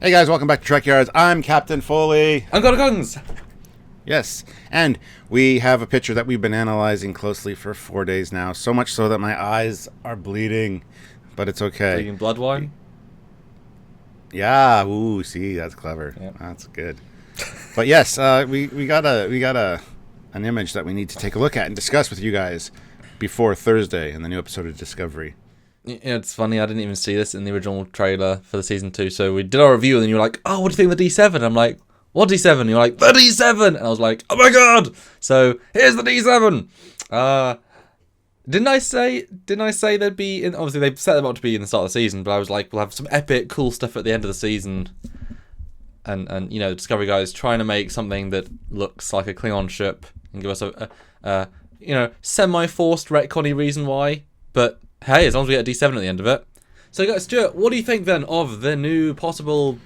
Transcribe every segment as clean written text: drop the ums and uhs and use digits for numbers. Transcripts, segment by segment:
Hey guys, welcome back to Trekyards. I'm Captain Foley. I'm Guns. Yes, and we have a picture that we've been analyzing closely for 4 days now, so much so that my eyes are bleeding, but it's okay. Bleeding blood wine? Yeah, ooh, see, that's clever. Yep. That's good. But yes, we got an image that we need to take a look at and discuss with you guys before Thursday in the new episode of Discovery. It's funny, I didn't even see this in the original trailer for the season 2, so we did our review and then you were like, oh, what do you think of the D7? I'm like, what D7? And you're like, the D7! And I was like, oh my god! So, here's the D7! Didn't I say they'd be in, obviously they've set them up to be in the start of the season, but I was like, we'll have some epic, cool stuff at the end of the season. And you know, the Discovery guys trying to make something that looks like a Klingon ship and give us a semi-forced retconny reason why, but hey, as long as we get a D7 at the end of it. So, guys, Stuart, what do you think then of the new possible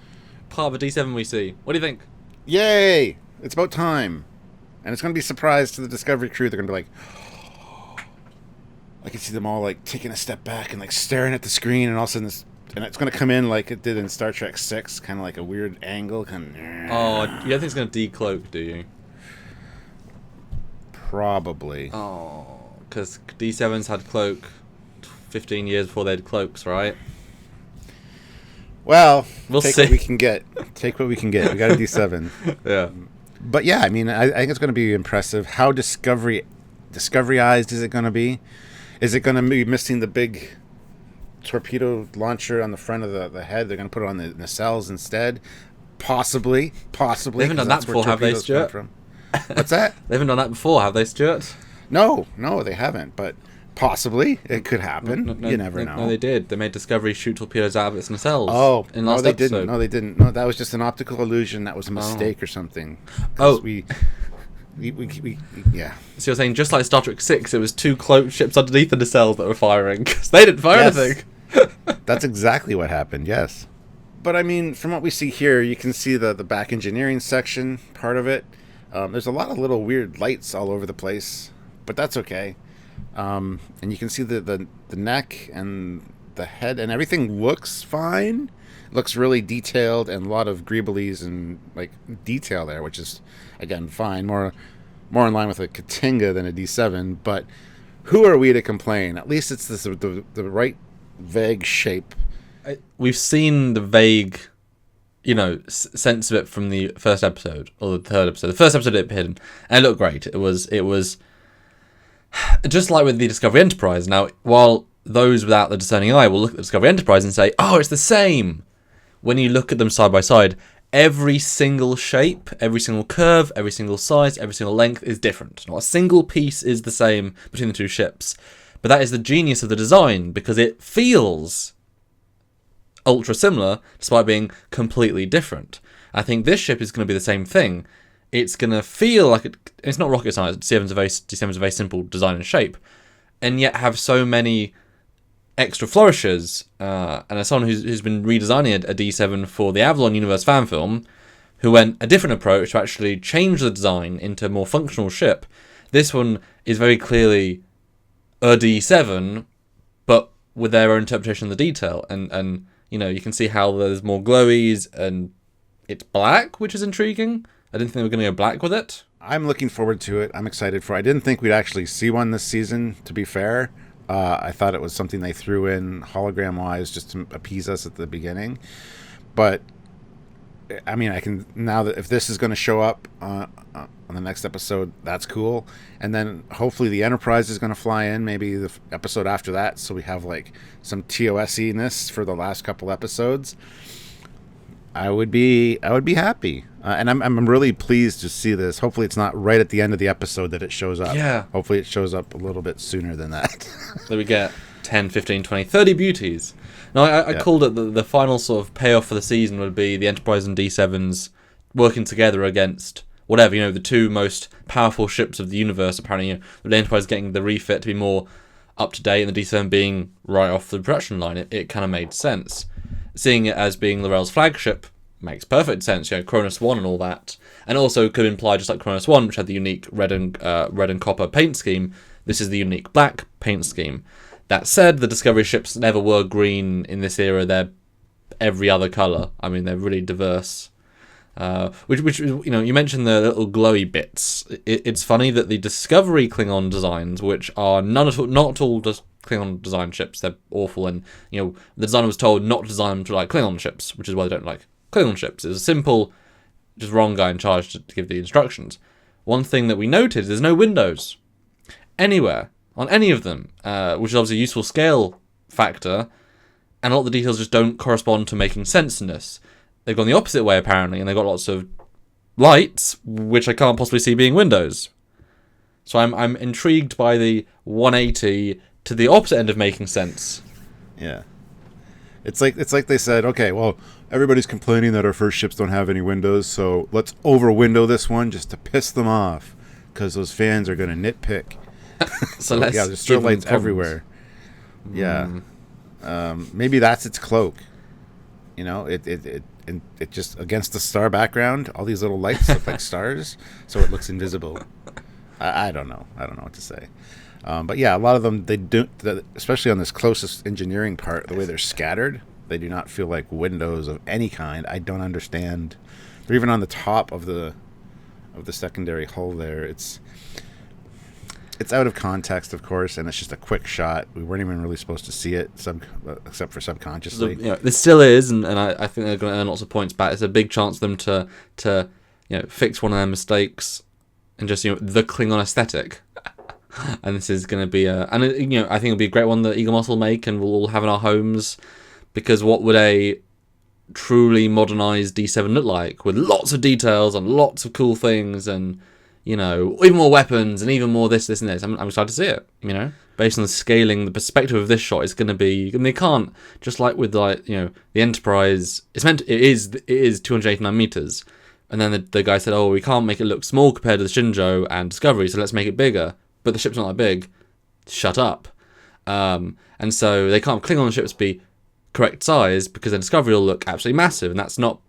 part of a D7 we see? What do you think? Yay! It's about time. And it's going to be a surprise to the Discovery crew. They're going to be like, I can see them all like taking a step back and like staring at the screen, and all of a sudden and it's going to come in like it did in Star Trek 6, kind of like a weird angle. Oh, you don't think it's going to decloak, do you? Probably. Oh, because D7s had cloak 15 years before they had cloaks, right? Well, we'll take see. What we can get. Take what we can get. We got a D7. Yeah. But yeah, I mean, I think it's going to be impressive. How discoveryized is it going to be? Is it going to be missing the big torpedo launcher on the front of the head? They're going to put it on the nacelles instead? Possibly. They haven't done that before, have they, Stuart? What's that? They haven't done that before, have they, Stuart? No, they haven't. But possibly it could happen. You never know. No, they did. They made Discovery shoot torpedoes out of its nacelles. Oh, in last they episode. didn't. No, they didn't. No, that was just an optical illusion. That was a mistake or something. Oh, we yeah. So you're saying just like Star Trek 6, it was two cloaked ships underneath the nacelles that were firing because they didn't fire anything. That's exactly what happened. Yes, but I mean, from what we see here, you can see the back engineering section part of it. There's a lot of little weird lights all over the place, but that's okay. And you can see the neck and the head and everything looks fine. It looks really detailed and a lot of greeblies and like detail there, which is again fine. More in line with a Katinga than a D7. But who are we to complain? At least it's the right vague shape. We've seen the vague, sense of it from the first episode or the third episode. The first episode it hidden and it looked great. It was just like with the Discovery Enterprise. Now, while those without the discerning eye will look at the Discovery Enterprise and say, oh, it's the same. When you look at them side by side, every single shape, every single curve, every single size, every single length is different. Not a single piece is the same between the two ships. But that is the genius of the design, because it feels ultra similar despite being completely different. I think this ship is going to be the same thing. It's going to feel like it's not rocket science. D7's a very simple design and shape, and yet have so many extra flourishes. And as someone who's been redesigning a D7 for the Avalon Universe fan film, who went a different approach to actually change the design into a more functional ship, this one is very clearly a D7, but with their own interpretation of the detail. And you can see how there's more glowies, and it's black, which is intriguing. I didn't think they were going to go black with it. I'm looking forward to it. I'm excited for it. I didn't think we'd actually see one this season, to be fair. I thought it was something they threw in hologram-wise just to appease us at the beginning. But, I mean, I can now that if this is going to show up on the next episode, that's cool. And then hopefully the Enterprise is going to fly in, maybe the episode after that, so we have like some TOS-iness for the last couple episodes. I would be happy, and I'm really pleased to see this. Hopefully, it's not right at the end of the episode that it shows up. Yeah. Hopefully, it shows up a little bit sooner than that. So we get 10, 15, 20, 30 beauties. Now, I called it the final sort of payoff for the season would be the Enterprise and D7s working together against whatever, the two most powerful ships of the universe. Apparently, the Enterprise getting the refit to be more up to date, and the D7 being right off the production line. It kind of made sense. Seeing it as being L'Rell's flagship makes perfect sense, Cronus 1 and all that. And also could imply, just like Cronus 1, which had the unique red and copper paint scheme, this is the unique black paint scheme. That said, the Discovery ships never were green in this era. They're every other color. I mean, they're really diverse. Which you mentioned the little glowy bits. It's funny that the Discovery Klingon designs, which are not at all just Klingon design ships, they're awful, and the designer was told not to design them to like Klingon ships, which is why they don't like Klingon ships. It's a simple, just wrong guy in charge to give the instructions. One thing that we noted is there's no windows anywhere on any of them, which is obviously a useful scale factor, and a lot of the details just don't correspond to making sense in this. They've gone the opposite way, apparently, and they've got lots of lights, which I can't possibly see being windows. So I'm intrigued by the 180 to the opposite end of making sense. Yeah. It's like they said, okay, well, everybody's complaining that our first ships don't have any windows, so let's over-window this one just to piss them off, because those fans are going to nitpick. So let's there's still lights everywhere. Yeah. Maybe that's its cloak. It just, against the star background, all these little lights look like stars, so it looks invisible. I don't know. I don't know what to say. But yeah, a lot of them, they do, especially on this closest engineering part, the way they're scattered, they do not feel like windows of any kind. I don't understand. They're even on the top of the secondary hull there. It's out of context, of course, and it's just a quick shot. We weren't even really supposed to see it, except for subconsciously. This still is, and I think they're going to earn lots of points back. It's a big chance for them to fix one of their mistakes and just the Klingon aesthetic. And this is going to be I think it'll be a great one that Eagle Moss will make, and we'll all have in our homes. Because what would a truly modernized D7 look like, with lots of details and lots of cool things, and even more weapons and even more this and this. I'm excited to see it. Based on the scaling, the perspective of this shot is going to be. They can't, just like with the Enterprise. It is 289 meters, and then the guy said, "Oh, we can't make it look small compared to the Shinjo and Discovery, so let's make it bigger." But the ship's not that big. Shut up. And so they can't Klingon ships be correct size, because then Discovery will look absolutely massive, and that's not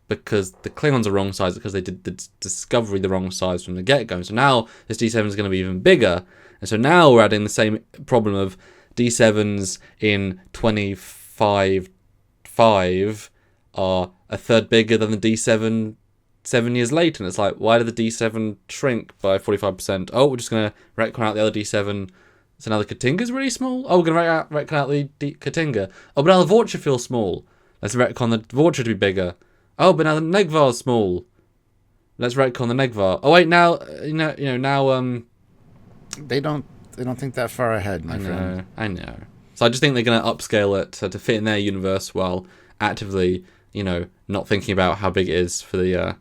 because the Klingons are wrong size, because they did the Discovery the wrong size from the get-go. So now this D7 is going to be even bigger, and so now we're adding the same problem of D7s in 25.5 are a third bigger than the D7 7 years later, and it's like, why did the D7 shrink by 45%? Oh, we're just going to retcon out the other D7. So now the Katinga's really small? Oh, we're going to retcon out the Katinga. Oh, but now the Vorcha feels small. Let's retcon the Vorcha to be bigger. Oh, but now the Negvar's small. Let's retcon the Negvar. Oh wait, now now they don't think that far ahead, my friend. I know. So I just think they're going to upscale it to fit in their universe while actively, not thinking about how big it is for the.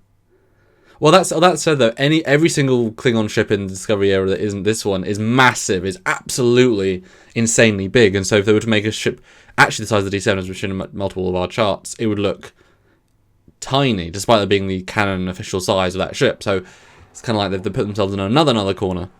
Well, that said though, every single Klingon ship in the Discovery era that isn't this one is massive. Is absolutely insanely big, and so if they were to make a ship actually the size of the D7, as we've shown in multiple of our charts, it would look tiny, despite it being the canon official size of that ship. So it's kind of like they've put themselves in another corner.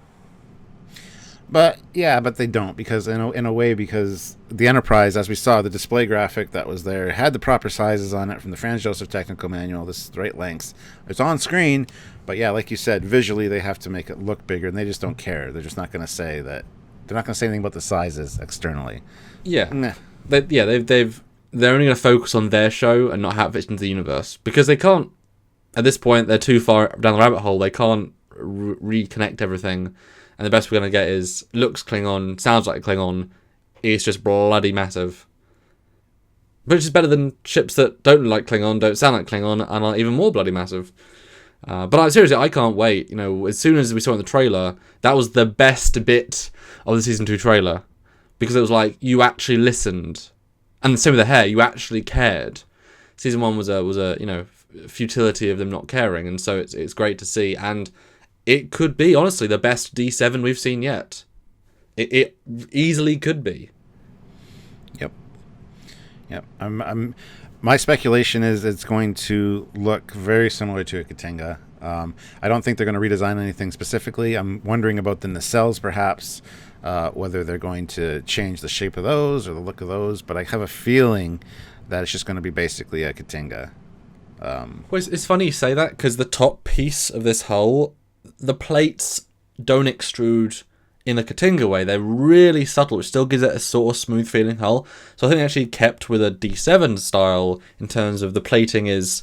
But they don't, because in a way, because the Enterprise, as we saw, the display graphic that was there had the proper sizes on it from the Franz Joseph technical manual. This is the right lengths. It's on screen, but yeah, like you said, visually they have to make it look bigger, and they just don't care. They're just not going to say that. They're not going to say anything about the sizes externally. Yeah, Meh. they're only going to focus on their show and not how it fits into the universe, because they can't. At this point, they're too far down the rabbit hole. They can't reconnect everything. And the best we're going to get is looks Klingon, sounds like Klingon, is just bloody massive. Which is better than ships that don't look like Klingon, don't sound like Klingon, and are even more bloody massive. But seriously, I can't wait. As soon as we saw it in the trailer, that was the best bit of the Season 2 trailer. Because it was like, you actually listened. And the same with the hair, you actually cared. Season 1 was a futility of them not caring, and so it's great to see. And it could be, honestly, the best D7 we've seen yet. It easily could be. Yep. My speculation is it's going to look very similar to a Katinga. I don't think they're going to redesign anything specifically. I'm wondering about the nacelles, perhaps, whether they're going to change the shape of those or the look of those. But I have a feeling that it's just going to be basically a Katinga. Well, it's funny you say that, because the top piece of this hull, the plates don't extrude in the Katinga way, they're really subtle, which still gives it a sort of smooth feeling hull. So I think they actually kept with a D7 style in terms of the plating is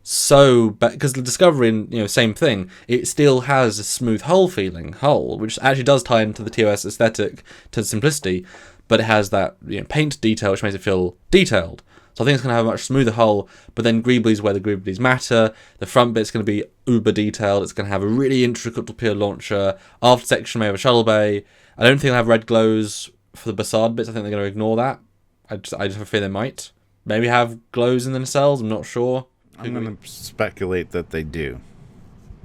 so because the Discovery, same thing, it still has a smooth hull feeling which actually does tie into the TOS aesthetic to simplicity, but it has that paint detail which makes it feel detailed. So I think it's going to have a much smoother hull, but then greeblies where the greeblies matter. The front bit's going to be uber detailed. It's going to have a really intricate torpedo launcher. After section may have a shuttle bay. I don't think they'll have red glows for the Bassard bits. I think they're going to ignore that. I just have a fear they might. Maybe have glows in the nacelles. I'm not sure. I'm going to speculate that they do.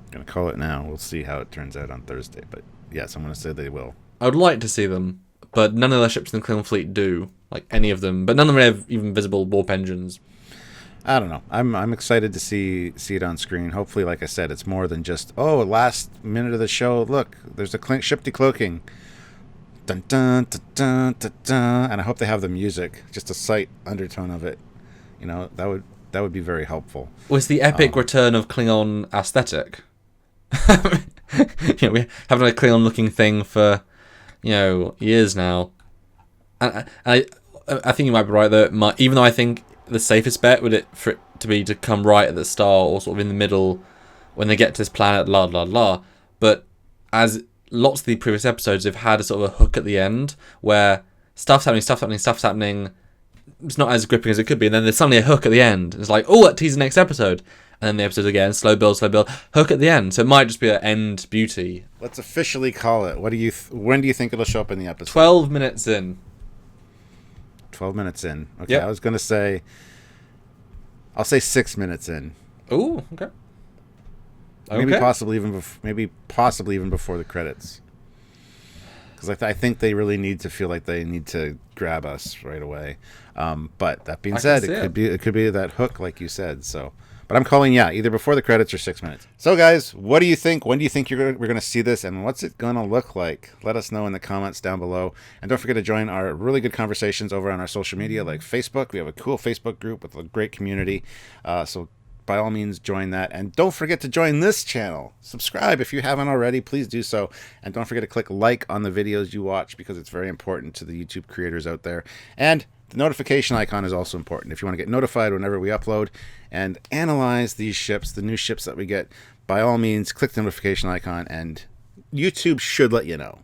I'm going to call it now. We'll see how it turns out on Thursday. But yes, I'm going to say they will. I would like to see them, but none of the ships in the Klingon fleet do. Like any of them, but none of them have even visible warp engines. I don't know. I'm excited to see it on screen. Hopefully, like I said, it's more than just last minute of the show. Look, there's a ship decloaking. Dun dun dun dun dun dun. And I hope they have the music, just a slight undertone of it. That would be very helpful. Was the epic return of Klingon aesthetic? We haven't had a Klingon looking thing for years now, and I think you might be right that even though I think the safest bet for it to come right at the start or sort of in the middle when they get to this planet, but as lots of the previous episodes have had a sort of a hook at the end where stuff's happening, it's not as gripping as it could be, and then there's suddenly a hook at the end. It's like, that teases the next episode, and then the episode again, slow build, hook at the end. So it might just be an end beauty. Let's officially call it. When do you think it'll show up in the episode? 12 minutes in. 12 minutes in. Okay, Yep. I was going to say... I'll say 6 minutes in. Ooh, okay. Maybe possibly even before the credits. Because I think they really need to feel like they need to grab us right away. But that being said, it could be that hook, like you said. So, but I'm calling either before the credits or 6 minutes. So, guys, what do you think? When do you think we're going to see this, and what's it going to look like? Let us know in the comments down below, and don't forget to join our really good conversations over on our social media, like Facebook. We have a cool Facebook group with a great community. So, by all means, join that, and don't forget to join this channel. Subscribe if you haven't already. Please do so, and don't forget to click like on the videos you watch because it's very important to the YouTube creators out there. And the notification icon is also important if you want to get notified whenever we upload and analyze these ships, the new ships that we get. By all means, click the notification icon, and YouTube should let you know.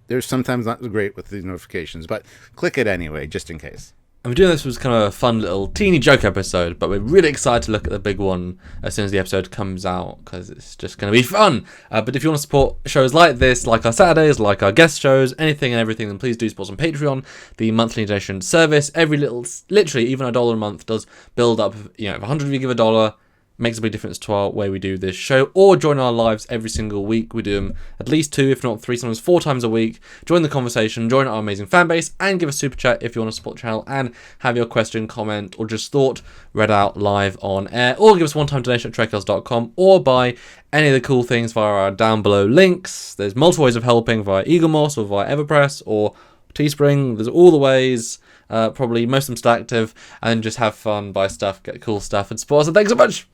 There's sometimes not great with these notifications, but click it anyway, just in case. I'm doing this was kind of a fun little teeny joke episode, but we're really excited to look at the big one as soon as the episode comes out because it's just going to be fun. But if you want to support shows like this, like our Saturdays, like our guest shows, anything and everything, then please do support us on Patreon, the monthly donation service. Literally, even $1 a month does build up. If 100 of you give $1, makes a big difference to our way we do this show. Or join our lives every single week. We do them at least 2, if not 3, sometimes 4 times a week. Join the conversation, join our amazing fan base, and give a super chat if you want to support the channel and have your question, comment, or just thought read out live on air. Or give us a one-time donation at Trekyards.com, or buy any of the cool things via our down below links. There's multiple ways of helping via Eaglemoss or via Everpress or Teespring. There's all the ways. Probably most of them still active, and just have fun, buy stuff, get cool stuff, and support us. And thanks so much.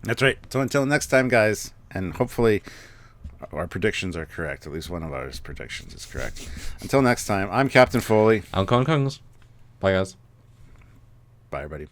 That's right. So until next time, guys, and hopefully our predictions are correct. At least one of our predictions is correct. Until next time, I'm Captain Foley. I'm Con Kongs. Bye, guys. Bye, everybody.